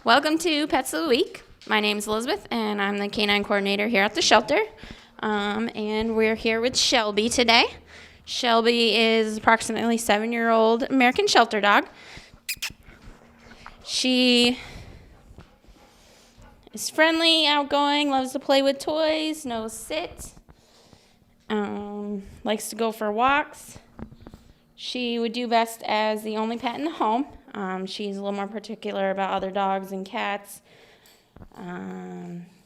Welcome to Pets of the Week. My name is Elizabeth, and I'm the canine coordinator here at the shelter. And we're here with Shelby today. Shelby is approximately 7-year-old American shelter dog. She is friendly, outgoing, loves to play with toys, knows sit, likes to go for walks. She would do best as the only pet in the home. She's a little more particular about other dogs and cats.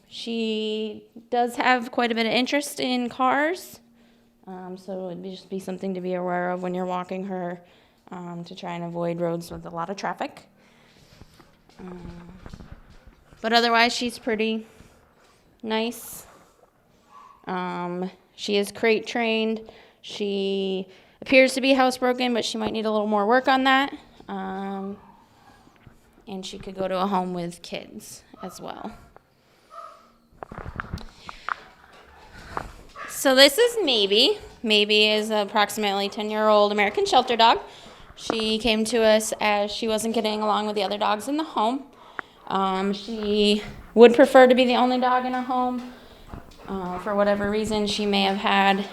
She does have quite a bit of interest in cars, so it would just be something to be aware of when you're walking her, to try and avoid roads with a lot of traffic. But otherwise, she's pretty nice. She is crate trained. She appears to be housebroken, but she might need a little more work on that. And she could go to a home with kids as well. So this is Maybe. Maybe is an approximately 10-year-old American shelter dog. She came to us as she wasn't getting along with the other dogs in the home. She would prefer to be the only dog in a home. For whatever reason, she may have had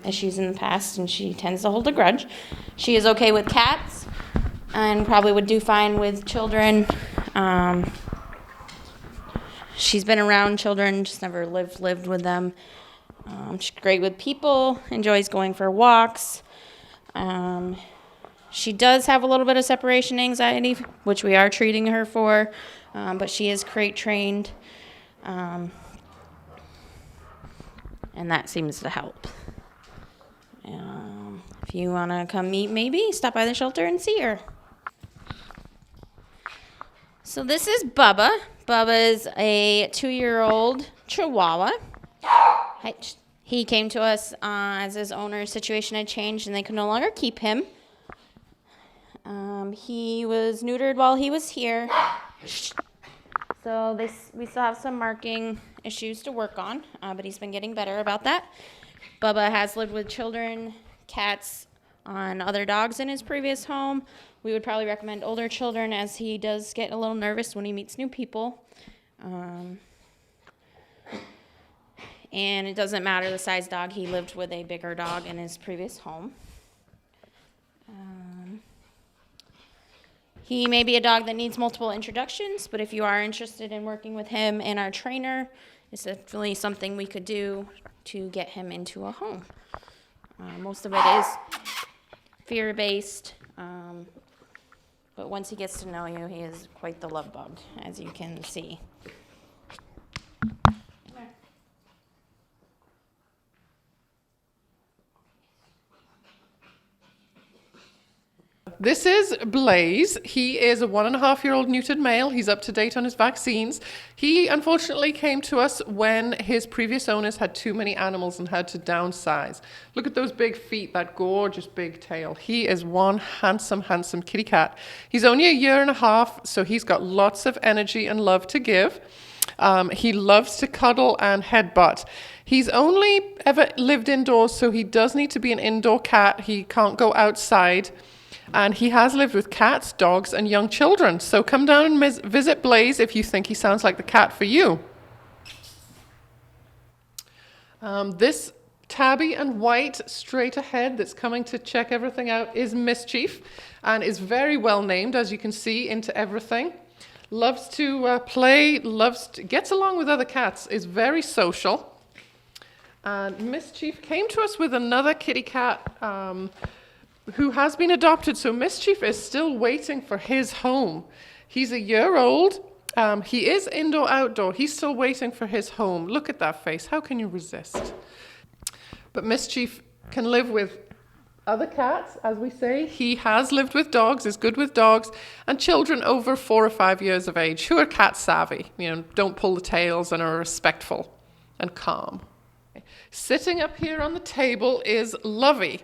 issues in the past, and she tends to hold a grudge. She is okay with cats and probably would do fine with children. She's been around children, just never lived with them. She's great with people, enjoys going for walks. She does have a little bit of separation anxiety, which we are treating her for, but she is crate trained, and that seems to help. If you want to come meet Maybe, stop by the shelter and see her. So this is Bubba. Bubba is a 2-year-old Chihuahua. He came to us as his owner's situation had changed and they could no longer keep him. He was neutered while he was here. So we still have some marking issues to work on, but he's been getting better about that. Bubba has lived with children, cats, and other dogs in his previous home. We would probably recommend older children as he does get a little nervous when he meets new people. And it doesn't matter the size dog. He lived with a bigger dog in his previous home. He may be a dog that needs multiple introductions, but if you are interested in working with him and our trainer, it's definitely something we could do to get him into a home. Most of it is fear-based, but once he gets to know you, he is quite the love bug, as you can see. This is Blaze. He is a 1.5-year-old neutered male. He's up to date on his vaccines. He unfortunately came to us when his previous owners had too many animals and had to downsize. Look at those big feet, that gorgeous big tail. He is one handsome, handsome kitty cat. He's only a 1.5 years, so he's got lots of energy and love to give. He loves to cuddle and headbutt. He's only ever lived indoors, so he does need to be an indoor cat. He can't go outside. And he has lived with cats, dogs, and young children. So come down and visit Blaze if you think he sounds like the cat for you. This tabby and white straight ahead that's coming to check everything out is Mischief and is very well named, as you can see, into everything. Loves to play, gets along with other cats, is very social. And Mischief came to us with another kitty cat who has been adopted, so Mischief is still waiting for his home. He's a 1-year-old. He is indoor-outdoor. He's still waiting for his home. Look at that face. How can you resist? But Mischief can live with other cats, as we say. He has lived with dogs, is good with dogs, and children over 4 or 5 years of age who are cat savvy, don't pull the tails and are respectful and calm. Sitting up here on the table is Lovey.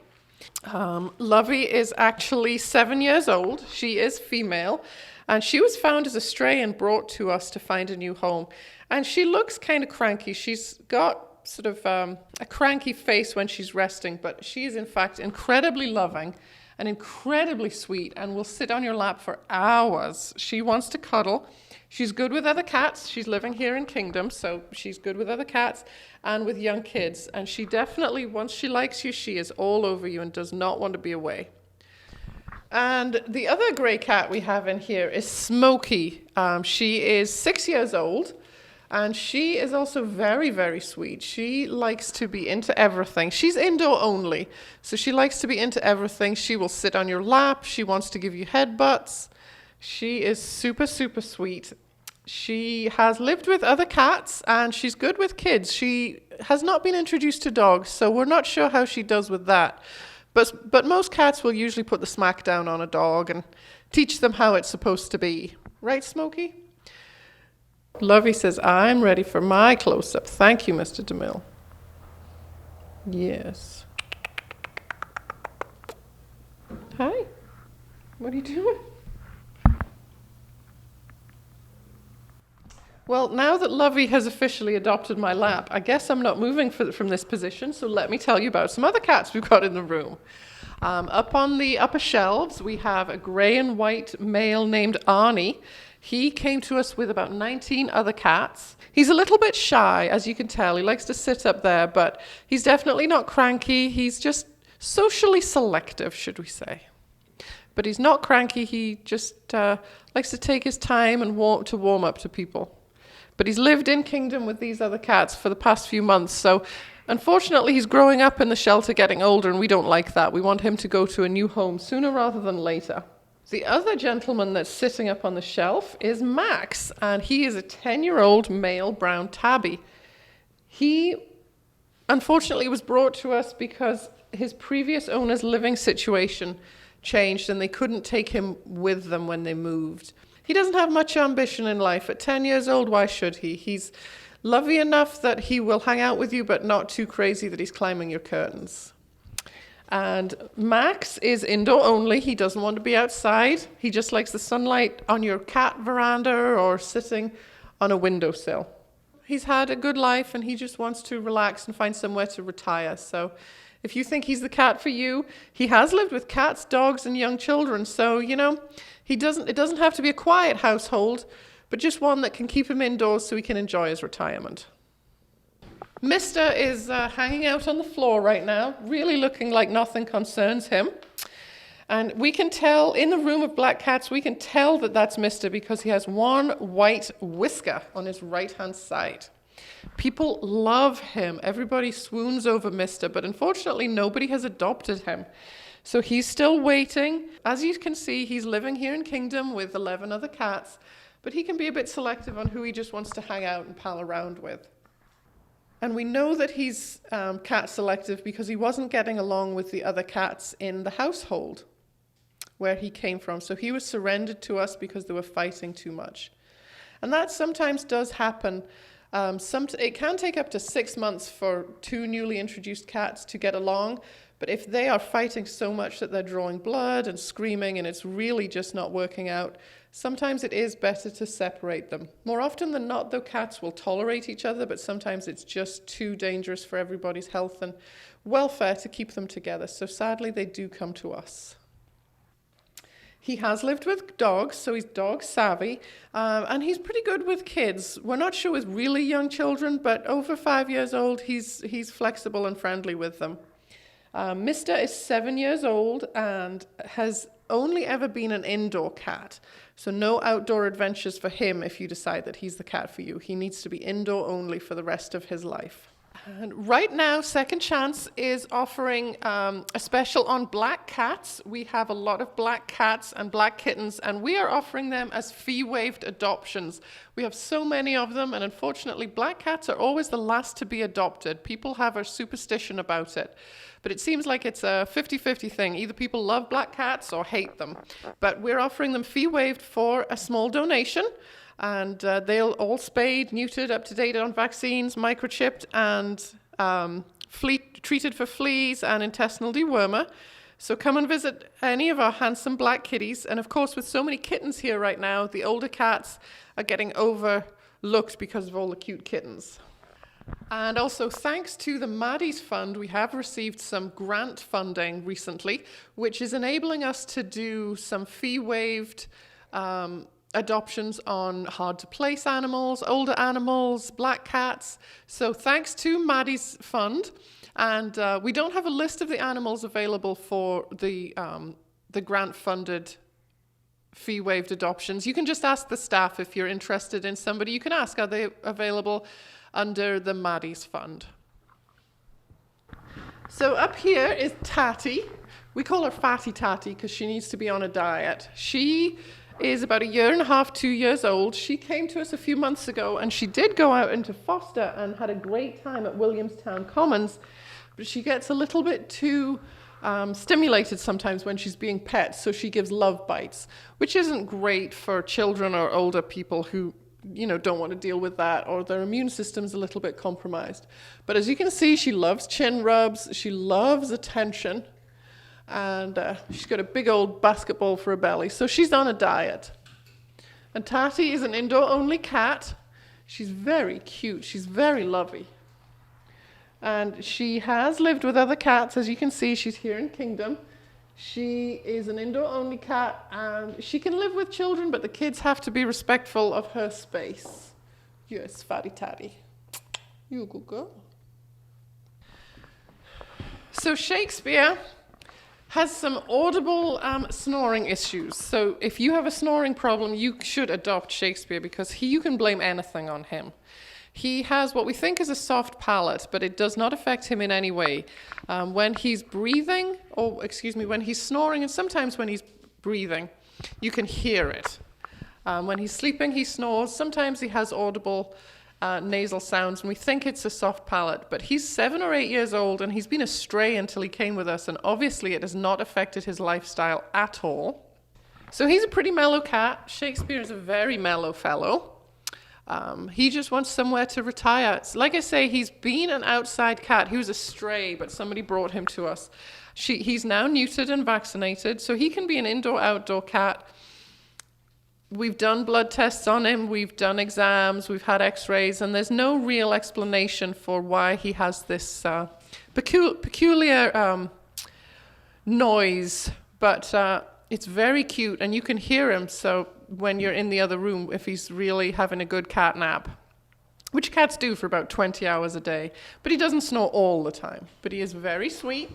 Lovey is actually 7 years old. She is female, and she was found as a stray and brought to us to find a new home. And she looks kind of cranky. She's got sort of a cranky face when she's resting, but she is in fact incredibly loving and incredibly sweet and will sit on your lap for hours. She wants to cuddle. She's good with other cats. She's living here in Kingdom, so she's good with other cats and with young kids. And she definitely, once she likes you, she is all over you and does not want to be away. And the other grey cat we have in here is Smokey. She is 6 years old, and she is also very, very sweet. She likes to be into everything. She's indoor only, so she likes to be into everything. She will sit on your lap. She wants to give you headbutts. She is super, super sweet. She has lived with other cats, and she's good with kids. She has not been introduced to dogs, so we're not sure how she does with that. But most cats will usually put the smack down on a dog and teach them how it's supposed to be. Right, Smokey? Lovey says, I'm ready for my close-up. Thank you, Mr. DeMille. Yes. Hi. What are you doing? Well, now that Lovey has officially adopted my lap, I guess I'm not moving from this position, so let me tell you about some other cats we've got in the room. Up on the upper shelves, we have a grey and white male named Arnie. He came to us with about 19 other cats. He's a little bit shy, as you can tell. He likes to sit up there, but he's definitely not cranky. He's just socially selective, should we say. But he's not cranky. He just likes to take his time and warm up to people. But he's lived in Kingdom with these other cats for the past few months, so unfortunately he's growing up in the shelter, getting older, and we don't like that. We want him to go to a new home sooner rather than later. The other gentleman that's sitting up on the shelf is Max, and he is a 10-year-old male brown tabby. He unfortunately was brought to us because his previous owner's living situation changed and they couldn't take him with them when they moved. He doesn't have much ambition in life. At 10 years old, why should he? He's lovey enough that he will hang out with you, but not too crazy that he's climbing your curtains. And Max is indoor only. He doesn't want to be outside. He just likes the sunlight on your cat veranda or sitting on a windowsill. He's had a good life and he just wants to relax and find somewhere to retire. So if you think he's the cat for you, he has lived with cats, dogs, and young children. So, it doesn't have to be a quiet household, but just one that can keep him indoors so he can enjoy his retirement. Mister is hanging out on the floor right now, really looking like nothing concerns him. And we can tell, in the room of black cats, we can tell that that's Mister because he has one white whisker on his right-hand side. People love him. Everybody swoons over Mister, but unfortunately nobody has adopted him. So he's still waiting. As you can see, he's living here in Kingdom with 11 other cats, but he can be a bit selective on who he just wants to hang out and pal around with. And we know that he's cat selective because he wasn't getting along with the other cats in the household where he came from. So he was surrendered to us because they were fighting too much. And that sometimes does happen. It can take up to 6 months for two newly introduced cats to get along. But if they are fighting so much that they're drawing blood and screaming and it's really just not working out, sometimes it is better to separate them. More often than not, though, cats will tolerate each other, but sometimes it's just too dangerous for everybody's health and welfare to keep them together. So sadly, they do come to us. He has lived with dogs, so he's dog savvy, and he's pretty good with kids. We're not sure with really young children, but over 5 years old, he's flexible and friendly with them. Mister is 7 years old and has only ever been an indoor cat. So no outdoor adventures for him if you decide that he's the cat for you. He needs to be indoor only for the rest of his life. And right now, Second Chance is offering a special on black cats. We have a lot of black cats and black kittens, and we are offering them as fee-waived adoptions. We have so many of them, and unfortunately, black cats are always the last to be adopted. People have a superstition about it. But it seems like it's a 50-50 thing. Either people love black cats or hate them. But we're offering them fee-waived for a small donation. And they'll all spayed, neutered, up to date on vaccines, microchipped, and treated for fleas and intestinal dewormer. So come and visit any of our handsome black kitties. And of course, with so many kittens here right now, the older cats are getting overlooked because of all the cute kittens. And also, thanks to the Maddie's Fund, we have received some grant funding recently, which is enabling us to do some fee-waived adoptions on hard to place animals, older animals, black cats. So thanks to Maddie's fund. And we don't have a list of the animals available for the grant-funded fee-waived adoptions. You can just ask the staff if you're interested in somebody. You can ask, are they available under the Maddie's fund? So up here is Tatty. We call her Fatty Tatty because she needs to be on a diet. She is about 1.5 to 2 years old. She came to us a few months ago, and she did go out into foster and had a great time at Williamstown Commons, but she gets a little bit too stimulated sometimes when she's being pet, so she gives love bites, which isn't great for children or older people who don't want to deal with that, or their immune system's a little bit compromised. But as you can see, she loves chin rubs, she loves attention, and she's got a big old basketball for a belly, so she's on a diet. And Tatty is an indoor-only cat. She's very cute, she's very lovey. And she has lived with other cats. As you can see, she's here in Kingdom. She is an indoor-only cat, and she can live with children, but the kids have to be respectful of her space. Yes, Fatty Tatty. You a good girl. So Shakespeare has some audible snoring issues. So if you have a snoring problem, you should adopt Shakespeare because you can blame anything on him. He has what we think is a soft palate, but it does not affect him in any way. When he's breathing, when he's snoring, and sometimes when he's breathing, you can hear it. When he's sleeping, he snores. Sometimes he has audible nasal sounds, and we think it's a soft palate. But he's 7 or 8 years old, and he's been a stray until he came with us, and obviously it has not affected his lifestyle at all. So he's a pretty mellow cat. Shakespeare is a very mellow fellow. He just wants somewhere to retire. Like I say, he's been an outside cat. He was a stray, but somebody brought him to us. He's now neutered and vaccinated, so he can be an indoor-outdoor cat. We've done blood tests on him, we've done exams, we've had x-rays, and there's no real explanation for why he has this peculiar noise, but it's very cute, and you can hear him, so when you're in the other room, if he's really having a good cat nap, which cats do for about 20 hours a day, but he doesn't snore all the time. But he is very sweet.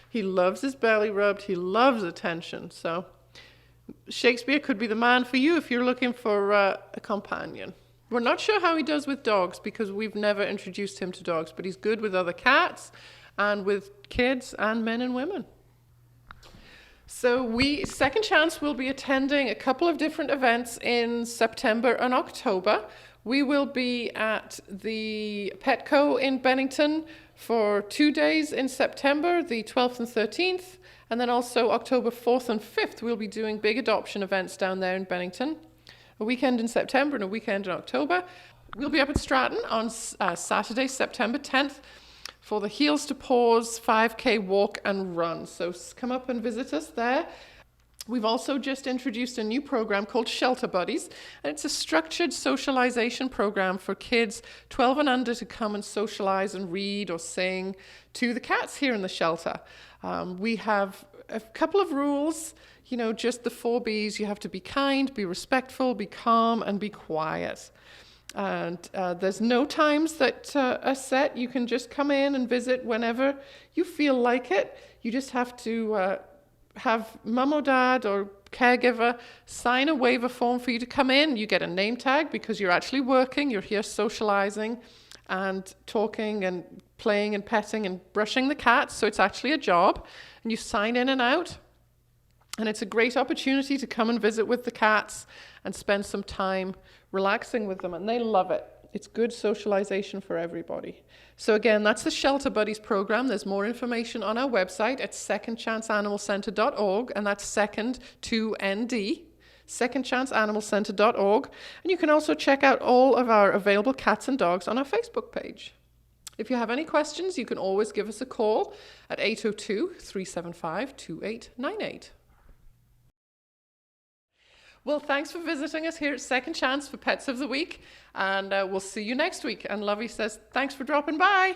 He loves his belly rubbed. He loves attention. So Shakespeare could be the man for you if you're looking for a companion. We're not sure how he does with dogs because we've never introduced him to dogs, but he's good with other cats and with kids and men and women. So Second Chance will be attending a couple of different events in September and October. We will be at the Petco in Bennington for 2 days in September, the 12th and 13th, and then also October 4th and 5th, we'll be doing big adoption events down there in Bennington. A weekend in September and a weekend in October. We'll be up at Stratton on Saturday, September 10th, for the Heels to Paws 5K walk and run. So come up and visit us there. We've also just introduced a new program called Shelter Buddies, and it's a structured socialization program for kids 12 and under to come and socialize and read or sing to the cats here in the shelter. We have a couple of rules, just the 4 Bs. You have to be kind, be respectful, be calm, and be quiet. And there's no times that are set. You can just come in and visit whenever you feel like it. You just have to have mum or dad or caregiver sign a waiver form for you to come in. You get a name tag because you're actually working. You're here socializing and talking and playing and petting and brushing the cats. So it's actually a job. And you sign in and out. And it's a great opportunity to come and visit with the cats and spend some time relaxing with them. And they love it. It's good socialization for everybody. So again, that's the Shelter Buddies program. There's more information on our website at secondchanceanimalcenter.org, and that's second to ND, secondchanceanimalcenter.org. And you can also check out all of our available cats and dogs on our Facebook page. If you have any questions, you can always give us a call at 802-375-2898. Well, thanks for visiting us here at Second Chance for Pets of the Week, and we'll see you next week. And Lovey says, thanks for dropping by.